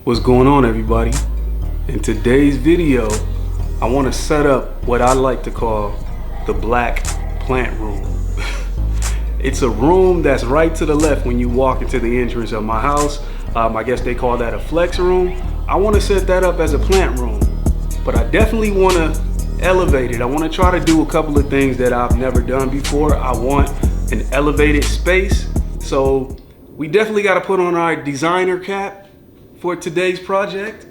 What's going on, everybody? In today's video, I want to set up what I like to call the black plant room. It's a room that's right to the left when you walk into the entrance of my house. I guess they call that a flex room. I want to set that up as a plant room, but I definitely want to elevate it. I want to try to do a couple of things that I've never done before. I want an elevated space, so we definitely got to put on our designer cap for today's project.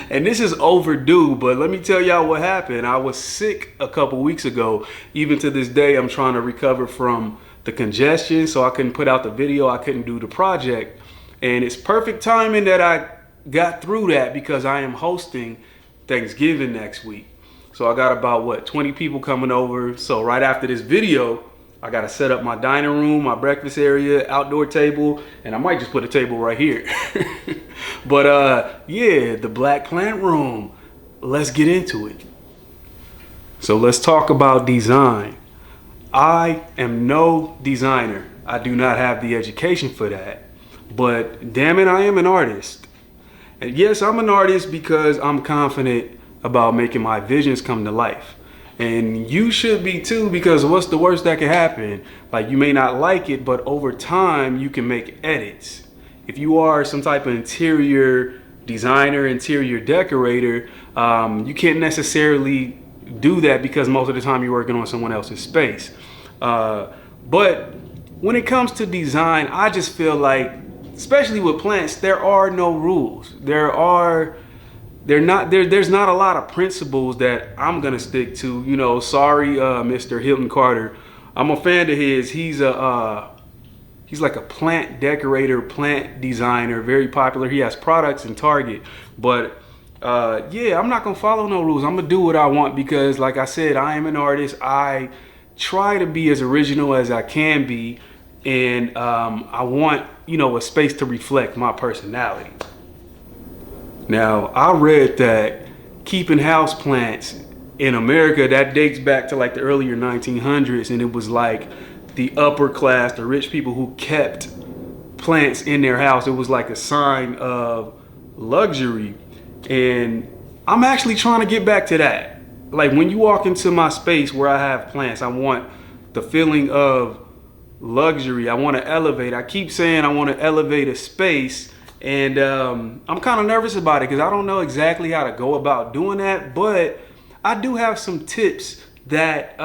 And this is overdue, but let me tell y'all what happened. I was sick a couple weeks ago. Even to this day, I'm trying to recover from the congestion, so I couldn't put out the video, I couldn't do the project. And it's perfect timing that I got through that because I am hosting Thanksgiving next week. So I got about 20 people coming over. So right after this video, I gotta set up my dining room, my breakfast area, outdoor table, and I might just put a table right here. But yeah, the black plant room. Let's get into it. So let's talk about design. I am no designer. I do not have the education for that. But damn it, I am an artist. And yes, I'm an artist because I'm confident about making my visions come to life. And you should be too, because what's the worst that can happen? Like, you may not like it, but over time you can make edits. If you are some type of interior designer, interior decorator, you can't necessarily do that because most of the time you're working on someone else's space. But when it comes to design, I just feel like, especially with plants, there are no rules. There's not a lot of principles that I'm gonna stick to. You know, sorry, Mr. Hilton Carter. I'm a fan of his. He's like a plant decorator, plant designer, very popular. He has products in Target. But yeah, I'm not gonna follow no rules. I'm gonna do what I want because, like I said, I am an artist. I try to be as original as I can be, and I want, you know, a space to reflect my personality. Now, I read that keeping house plants in America, that dates back to like the earlier 1900s, and it was like the upper class, the rich people who kept plants in their house. It was like a sign of luxury, and I'm actually trying to get back to that. Like, when you walk into my space where I have plants, I want the feeling of luxury. I want to elevate. I keep saying I want to elevate a space. And I'm kind of nervous about it because I don't know exactly how to go about doing that. But I do have some tips that,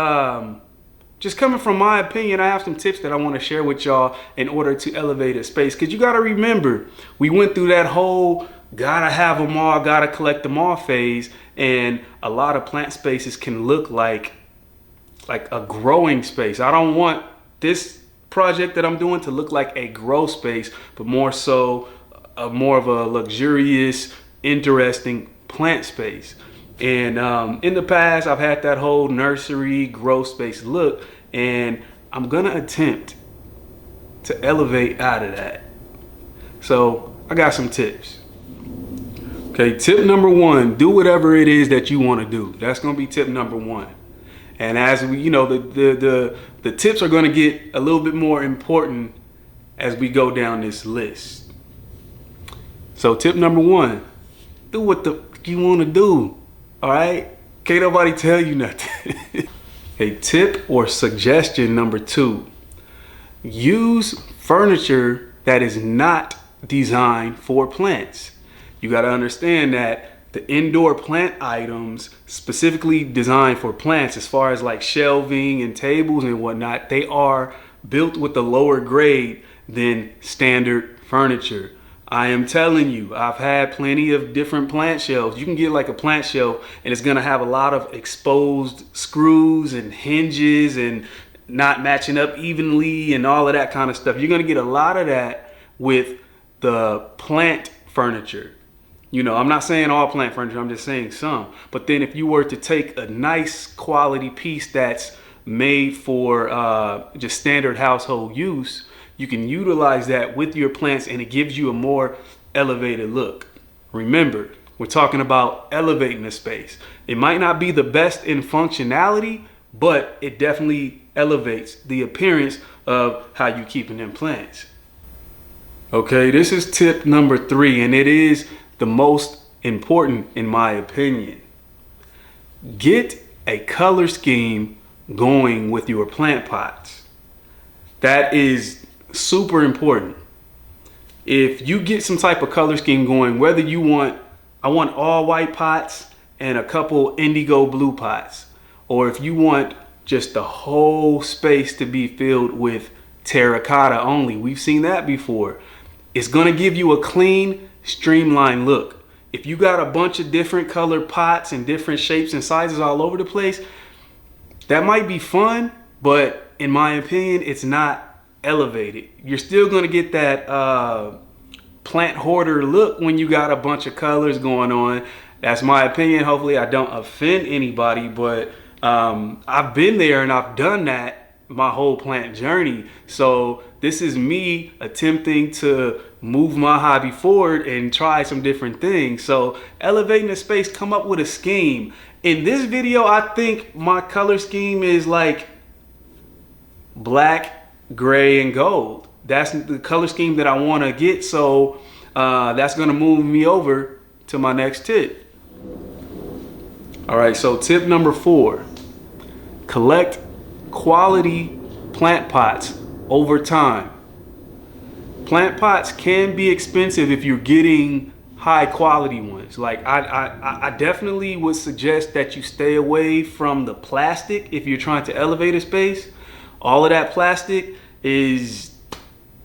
just coming from my opinion, I have some tips that I want to share with y'all in order to elevate a space. Because you got to remember, we went through that whole gotta have them all, gotta collect them all phase. And a lot of plant spaces can look like a growing space. I don't want this project that I'm doing to look like a grow space, but more so more of a luxurious, interesting plant space. And in the past, I've had that whole nursery grow space look, and I'm gonna attempt to elevate out of that. So I got some tips. Okay, tip number one, do whatever it is that you wanna do. That's gonna be tip number one. And as we, you know, the tips are gonna get a little bit more important as we go down this list. So tip number one, do what the you want to do, all right? Can't nobody tell you nothing. A tip or suggestion number two, use furniture that is not designed for plants. You got to understand that the indoor plant items specifically designed for plants, as far as like shelving and tables and whatnot, they are built with a lower grade than standard furniture. I am telling you, I've had plenty of different plant shelves. You can get like a plant shelf and it's gonna have a lot of exposed screws and hinges and not matching up evenly and all of that kind of stuff. You're gonna get a lot of that with the plant furniture. You know, I'm not saying all plant furniture, I'm just saying some. But then if you were to take a nice quality piece that's made for just standard household use, you can utilize that with your plants and it gives you a more elevated look. Remember, we're talking about elevating the space. It might not be the best in functionality, but it definitely elevates the appearance of how you keeping them plants. Okay, this is tip number 3, and it is the most important in my opinion. Get a color scheme going with your plant pots. That is super important. If you get some type of color scheme going, whether you want, I want all white pots and a couple indigo blue pots, or if you want just the whole space to be filled with terracotta only, we've seen that before. It's gonna give you a clean, streamlined look. If you got a bunch of different colored pots and different shapes and sizes all over the place, that might be fun, but in my opinion, it's not elevated. You're still gonna get that plant hoarder look when you got a bunch of colors going on. That's my opinion. Hopefully I don't offend anybody, but I've been there and I've done that my whole plant journey. So this is me attempting to move my hobby forward and try some different things. So elevating the space, come up with a scheme. In this video, I think my color scheme is like black, gray, and gold. That's the color scheme that I want to get. So that's going to move me over to my next tip. All right, so tip number 4, collect quality plant pots over time. Plant pots can be expensive if you're getting high quality ones. Like I definitely would suggest that you stay away from the plastic if you're trying to elevate a space. All of that plastic is,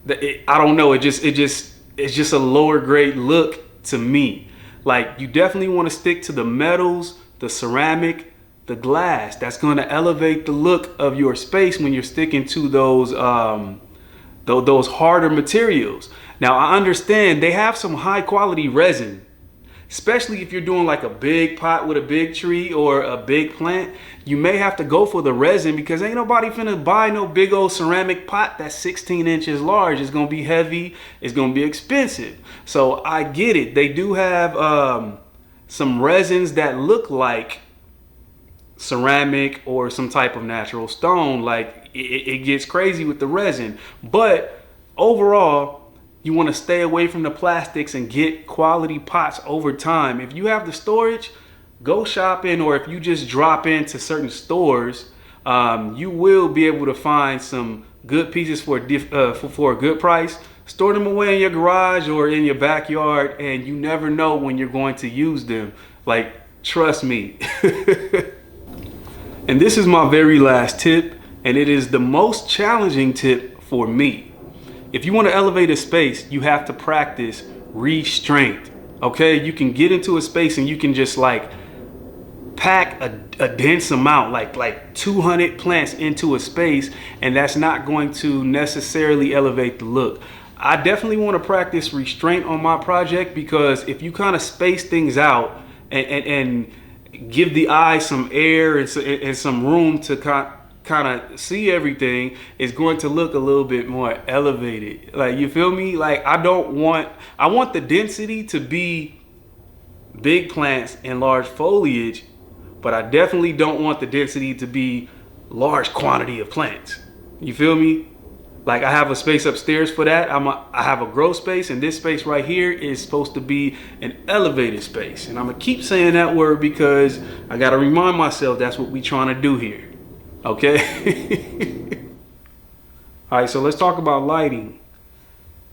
I don't know, it's just a lower grade look to me. Like you definitely want to stick to the metals, the ceramic, the glass. That's going to elevate the look of your space when you're sticking to those harder materials. Now I understand they have some high quality resin, especially if you're doing like a big pot with a big tree or a big plant. You may have to go for the resin because ain't nobody finna buy no big old ceramic pot that's 16 inches large. It's gonna be heavy, it's gonna be expensive. So I get it. They do have some resins that look like ceramic or some type of natural stone. Like it gets crazy with the resin, but overall you want to stay away from the plastics and get quality pots over time. If you have the storage, go shopping, or if you just drop into certain stores, you will be able to find some good pieces for a good price. Store them away in your garage or in your backyard, and you never know when you're going to use them. Like, trust me. And this is my very last tip, and it is the most challenging tip for me. If you want to elevate a space, you have to practice restraint. Okay, you can get into a space and you can just like pack a dense amount, like 200 plants into a space, and that's not going to necessarily elevate the look. I definitely want to practice restraint on my project, because if you kind of space things out and give the eye some air and some room to kind of see everything, it's going to look a little bit more elevated. Like, you feel me? Like, I want the density to be big plants and large foliage, but I definitely don't want the density to be large quantity of plants. You feel me? Like, I have a space upstairs for that. I have a grow space, and this space right here is supposed to be an elevated space. And I'm gonna keep saying that word because I gotta remind myself that's what we trying to do here. Okay? All right, so let's talk about lighting.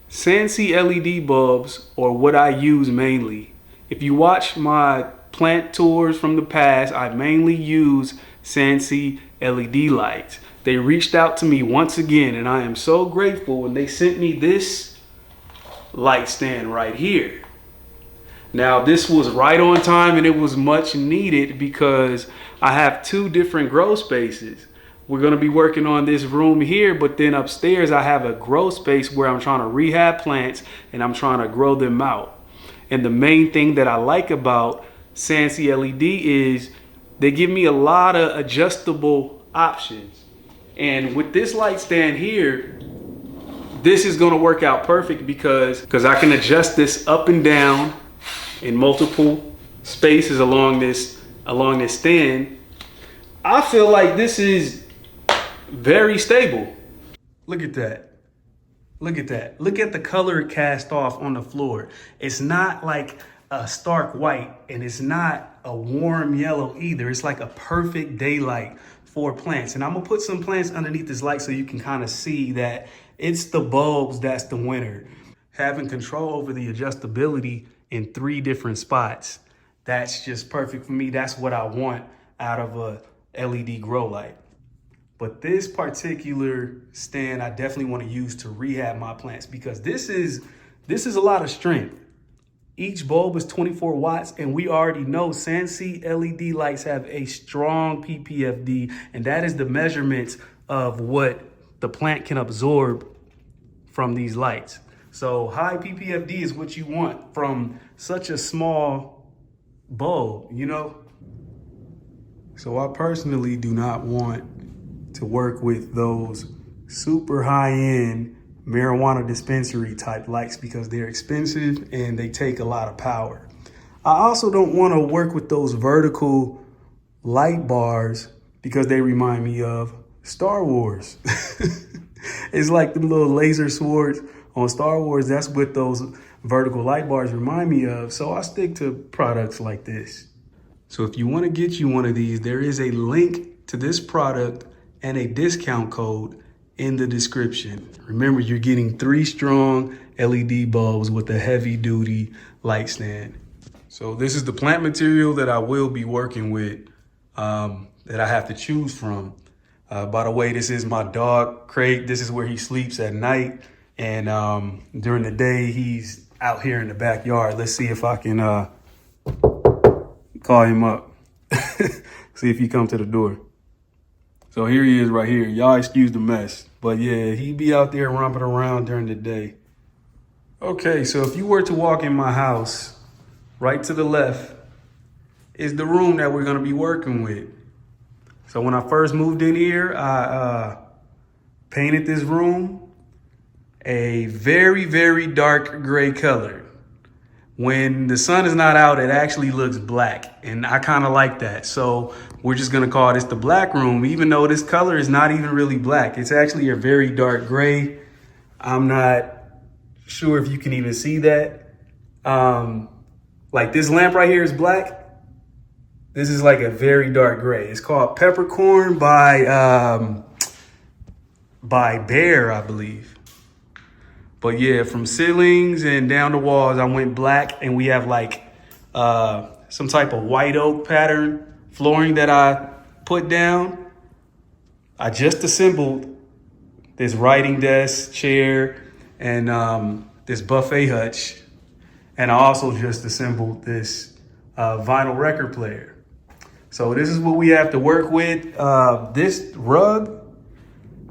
Sansi LED bulbs are what I use mainly. If you watch my plant tours from the past, I mainly use Sansi LED lights. They reached out to me once again, and I am so grateful when they sent me this light stand right here. Now, this was right on time, and it was much needed because I have 2 different grow spaces. We're going to be working on this room here, but then upstairs I have a grow space where I'm trying to rehab plants and I'm trying to grow them out. And the main thing that I like about Sansi LED is they give me a lot of adjustable options. And with this light stand here, this is going to work out perfect because I can adjust this up and down in multiple spaces along this stand. I feel like this is very stable. Look at that. Look at that. Look at the color it cast off on the floor. It's not like a stark white, and it's not a warm yellow either. It's like a perfect daylight for plants. And I'm gonna put some plants underneath this light so you can kind of see that it's the bulbs that's the winner. Having control over the adjustability in 3 different spots, that's just perfect for me. That's what I want out of a LED grow light. But this particular stand I definitely want to use to rehab my plants, because this is a lot of strength. Each bulb is 24 watts, and we already know Sansi LED lights have a strong PPFD, and that is the measurements of what the plant can absorb from these lights. So high PPFD is what you want from such a small bulb, you know? So I personally do not want to work with those super high-end marijuana dispensary type lights because they're expensive and they take a lot of power. I also don't want to work with those vertical light bars because they remind me of Star Wars. It's like the little laser swords on Star Wars. That's what those vertical light bars remind me of. So I stick to products like this. So if you want to get you one of these, there is a link to this product and a discount code in the description. Remember, you're getting 3 strong LED bulbs with a heavy duty light stand. So this is the plant material that I will be working with, that I have to choose from. By the way, this is my dog, Craig. This is where he sleeps at night. And during the day, he's out here in the backyard. Let's see if I can call him up. See if he come to the door. So here he is right here. Y'all excuse the mess. But yeah, he be out there romping around during the day. Okay, so if you were to walk in my house, right to the left is the room that we're gonna be working with. So when I first moved in here, I painted this room a very, very dark gray color. When the sun is not out, it actually looks black, and I kind of like that. So we're just gonna call this the black room, even though this color is not even really black. It's actually a very dark gray. I'm not sure if you can even see that. Like this lamp right here is black. This is like a very dark gray. It's called Peppercorn by Bear, I believe. But yeah, from ceilings and down the walls, I went black, and we have like some type of white oak pattern flooring that I put down. I just assembled this writing desk, chair, and this buffet hutch. And I also just assembled this vinyl record player. So this is what we have to work with. This rug,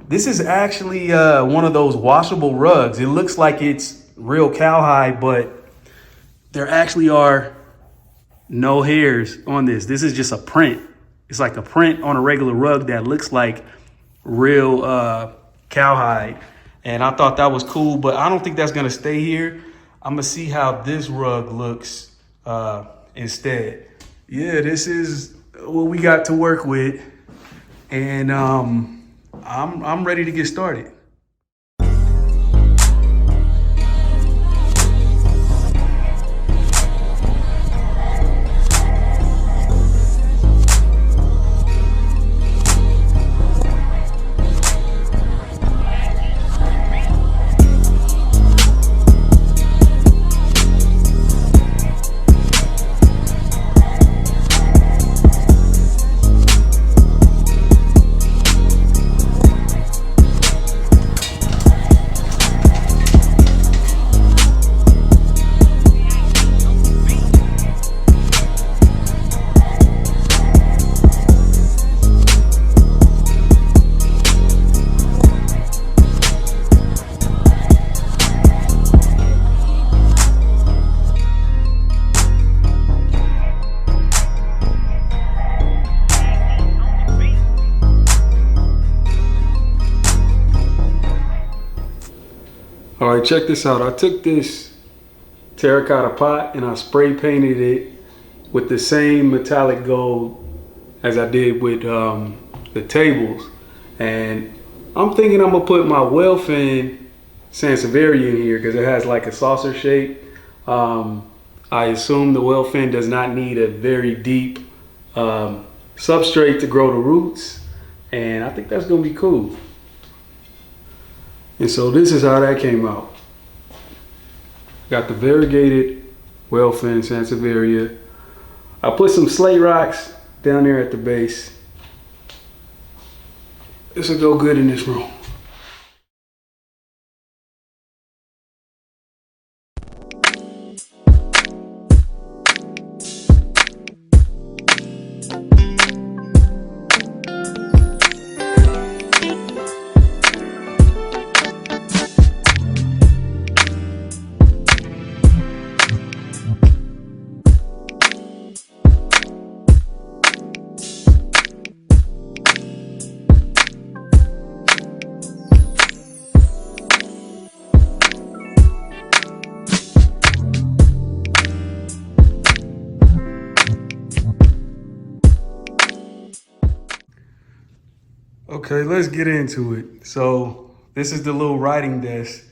this is actually one of those washable rugs. It looks like it's real cowhide, but there actually are no hairs on this. This is just a print. It's like a print on a regular rug that looks like real cowhide. And I thought that was cool, but I don't think that's gonna stay here. I'm gonna see how this rug looks instead. Yeah, this is what we got to work with. And I'm ready to get started. All right, check this out. I took this terracotta pot and I spray painted it with the same metallic gold as I did with the tables. And I'm thinking I'm gonna put my well fan Sansevieria in here because it has like a saucer shape. I assume the wellfin does not need a very deep substrate to grow the roots, and I think that's gonna be cool. And so this is how that came out. Got the variegated wellfin Sansevieria. I put some slate rocks down there at the base. This will go good in this room. Okay, let's get into it. So this is the little writing desk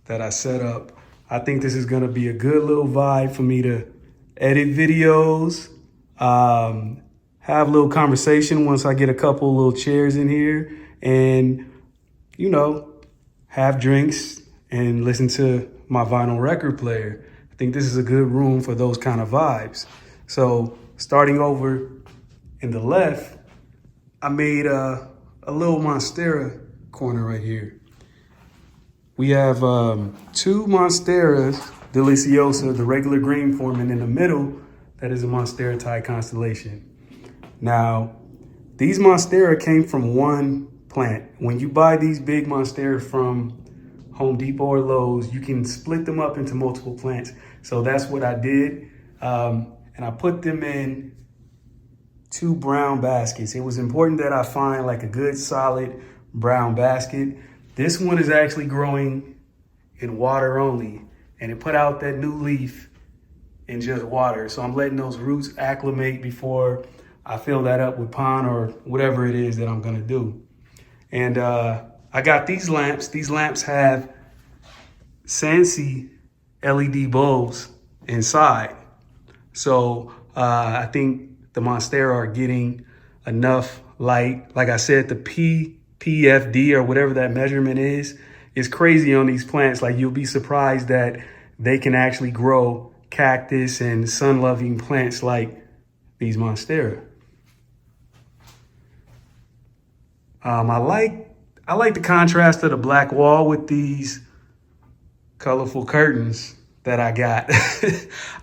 that I set up. I think this is gonna be a good little vibe for me to edit videos, have a little conversation once I get a couple little chairs in here, and, you know, have drinks and listen to my vinyl record player. I think this is a good room for those kind of vibes. So starting over in the left, I made a little Monstera corner right here. We have two Monsteras Deliciosa, the regular green form, and in the middle, that is a Monstera Thai constellation. Now, these Monstera came from one plant. When you buy these big Monstera from Home Depot or Lowe's, you can split them up into multiple plants. So that's what I did. And I put them in 2 brown baskets. It was important that I find like a good solid brown basket. This one is actually growing in water only, and it put out that new leaf in just water. So I'm letting those roots acclimate before I fill that up with pond or whatever it is that I'm gonna do. And I got these lamps. These lamps have Sansi LED bulbs inside. So I think the Monstera are getting enough light. Like I said, the PFD or whatever that measurement is crazy on these plants. Like, you'll be surprised that they can actually grow cactus and sun-loving plants like these Monstera. I like the contrast of the black wall with these colorful curtains that I got.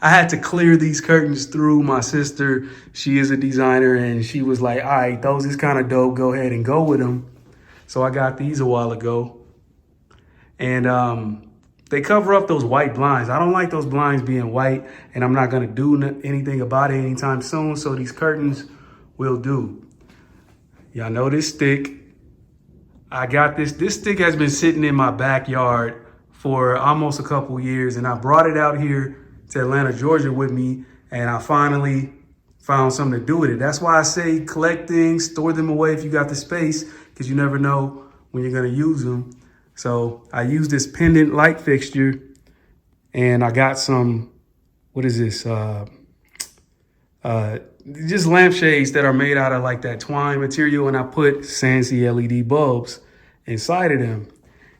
I had to clear these curtains through. My sister, she is a designer, and she was like, all right, those is kind of dope. Go ahead and go with them. So I got these a while ago. And they cover up those white blinds. I don't like those blinds being white, and I'm not gonna do anything about it anytime soon. So these curtains will do. Y'all know this stick. I got this. This stick has been sitting in my backyard for almost a couple years, and I brought it out here to Atlanta, Georgia with me, and I finally found something to do with it. That's why I say collect things, store them away if you got the space, because you never know when you're gonna use them. So I used this pendant light fixture, and I got some, what is this? Just lampshades that are made out of like that twine material, and I put Sansi LED bulbs inside of them,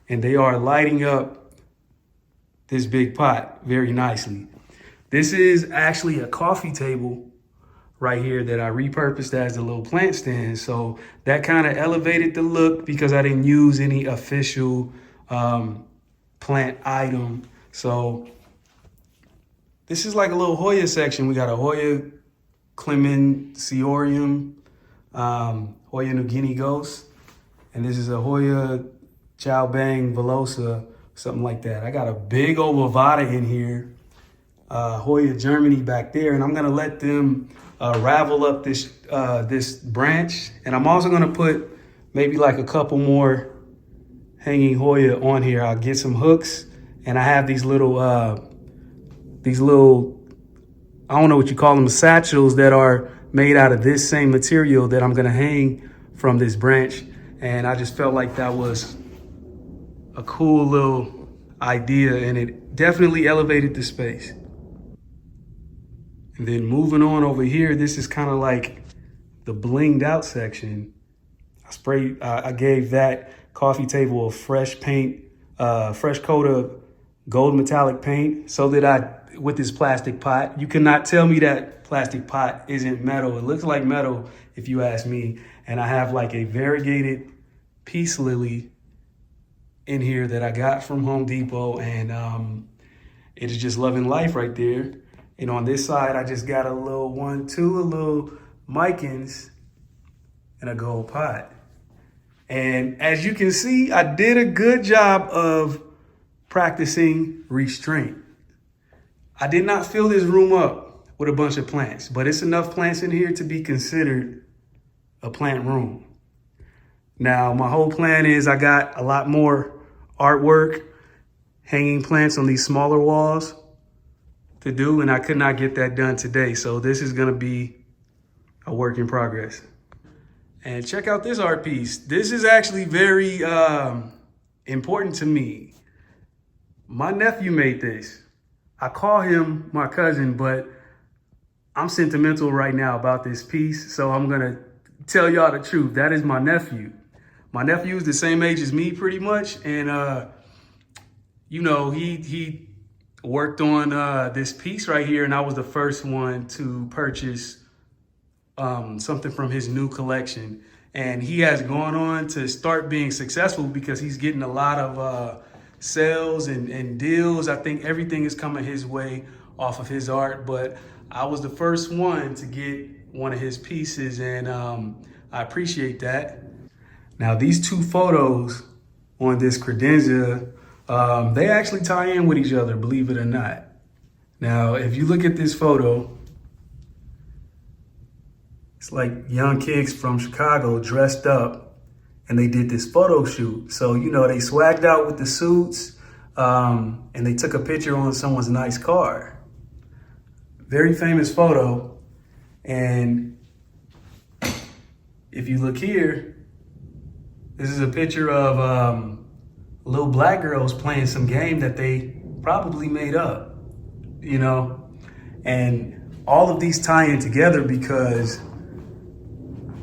and they are lighting up this big pot very nicely. This is actually a coffee table right here that I repurposed as a little plant stand. So that kind of elevated the look because I didn't use any official plant item. So this is like a little Hoya section. We got a Hoya Clemenceorium, Hoya New Guinea Ghost, and this is a Hoya Chow Bang Velosa, something like that. I got a big old Vivata in here, Hoya Germany back there, and I'm gonna let them ravel up this this branch, and I'm also gonna put maybe like a couple more hanging Hoya on here. I'll get some hooks, and I have these little I don't know what you call them, satchels that are made out of this same material that I'm gonna hang from this branch. And I just felt like that was a cool little idea, and it definitely elevated the space. And then moving on over here, this is kind of like the blinged out section. I gave that coffee table a fresh paint, fresh coat of gold metallic paint, so that with this plastic pot, you cannot tell me that plastic pot isn't metal. It looks like metal if you ask me. And I have like a variegated peace lily in here that I got from Home Depot, and it is just loving life right there. And on this side, I just got a little a little Micans and a gold pot. And as you can see, I did a good job of practicing restraint. I did not fill this room up with a bunch of plants, but it's enough plants in here to be considered a plant room. Now, my whole plan is I got a lot more artwork, hanging plants on these smaller walls to do, and I could not get that done today. So this is gonna be a work in progress. And check out this art piece. This is actually very important to me. My nephew made this. I call him my cousin, but I'm sentimental right now about this piece, so I'm gonna tell y'all the truth. That is my nephew. My nephew is the same age as me pretty much, and you know, he worked on this piece right here, and I was the first one to purchase something from his new collection. And he has gone on to start being successful because he's getting a lot of sales and deals. I think everything is coming his way off of his art, but I was the first one to get one of his pieces, and I appreciate that. Now, these two photos on this credenza, they actually tie in with each other, believe it or not. Now, if you look at this photo, it's like young kids from Chicago dressed up, and they did this photo shoot. So, you know, they swagged out with the suits, and they took a picture on someone's nice car. Very famous photo. And if you look here, this is a picture of little black girls playing some game that they probably made up, you know? And all of these tie in together because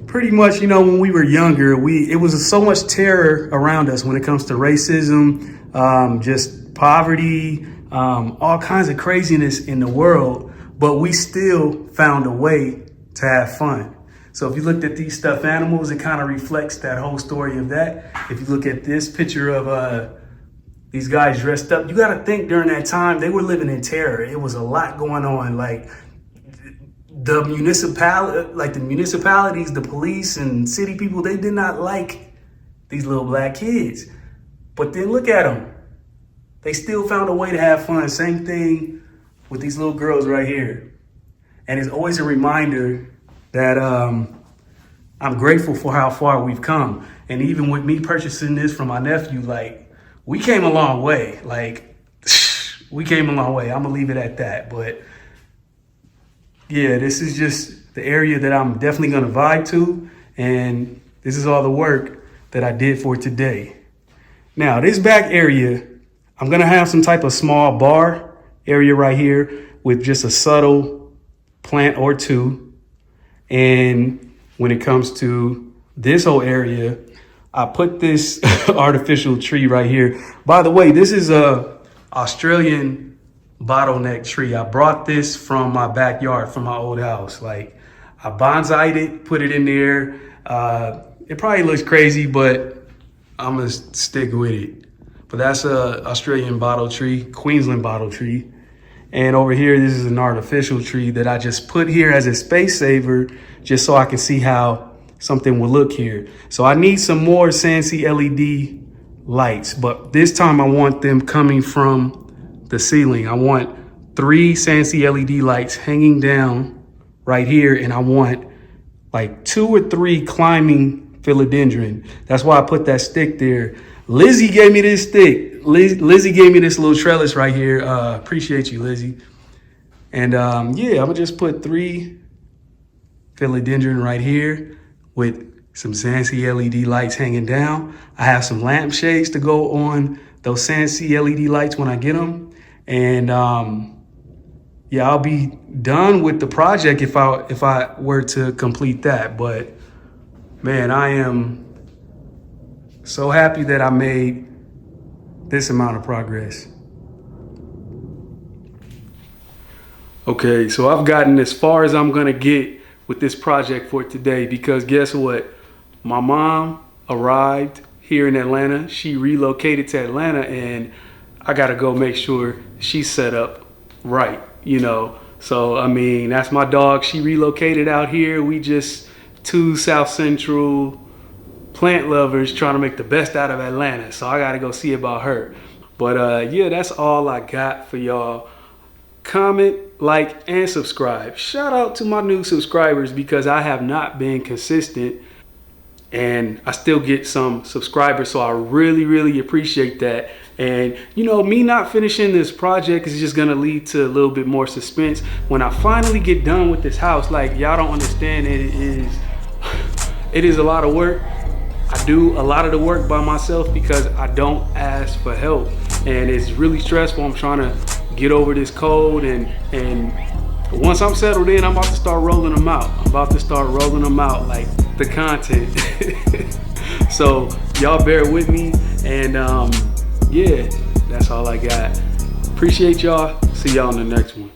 pretty much, you know, when we were younger, it was so much terror around us when it comes to racism, just poverty, all kinds of craziness in the world, but we still found a way to have fun. So if you looked at these stuffed animals, it kind of reflects that whole story of that. If you look at this picture of these guys dressed up, you got to think during that time, they were living in terror. It was a lot going on. Like the municipalities, the police and city people, they did not like these little black kids. But then look at them. They still found a way to have fun. Same thing with these little girls right here. And it's always a reminder that I'm grateful for how far we've come. And even with me purchasing this from my nephew, like, we came a long way. Like, we came a long way. I'm gonna leave it at that. But yeah, this is just the area that I'm definitely gonna vibe to. And this is all the work that I did for today. Now, this back area, I'm gonna have some type of small bar area right here with just a subtle plant or two. And when it comes to this whole area, I put this artificial tree right here. By the way, this is a Australian bottleneck tree. I brought this from my backyard, from my old house. Like, I bonsai'd it, put it in there. It probably looks crazy, but I'm gonna stick with it. But that's a Australian bottle tree, Queensland bottle tree. And over here, this is an artificial tree that I just put here as a space saver, just so I can see how something will look here. So I need some more Sansi LED lights, but this time I want them coming from the ceiling. I want 3 Sansi LED lights hanging down right here, and I want like 2 or 3 climbing philodendron. That's why I put that stick there. Lizzie gave me this stick. Lizzie gave me this little trellis right here. Appreciate you, Lizzie. And yeah, I'm gonna just put 3 philodendron right here with some Zancy LED lights hanging down. I have some lampshades to go on those Zancy LED lights when I get them. And yeah, I'll be done with the project if I were to complete that. But man, I am so happy that I made this amount of progress. Okay, so I've gotten as far as I'm gonna get with this project for today, because guess what? My mom arrived here in Atlanta. She relocated to Atlanta, and I gotta go make sure she's set up right, you know? So, I mean, that's my dog. She relocated out here. We just two South Central plant lovers trying to make the best out of Atlanta. So I gotta go see about her. But yeah, that's all I got for y'all. Comment, like, and subscribe. Shout out to my new subscribers, because I have not been consistent and I still get some subscribers, so I really appreciate that. And you know, me not finishing this project is just gonna lead to a little bit more suspense when I finally get done with this house. Like, y'all don't understand, it is a lot of work. I do a lot of the work by myself because I don't ask for help, and it's really stressful. I'm trying to get over this cold, and once I'm settled in, I'm about to start rolling them out. I'm about to start rolling them out, like the content. So y'all bear with me, and yeah, that's all I got. Appreciate y'all. See y'all in the next one.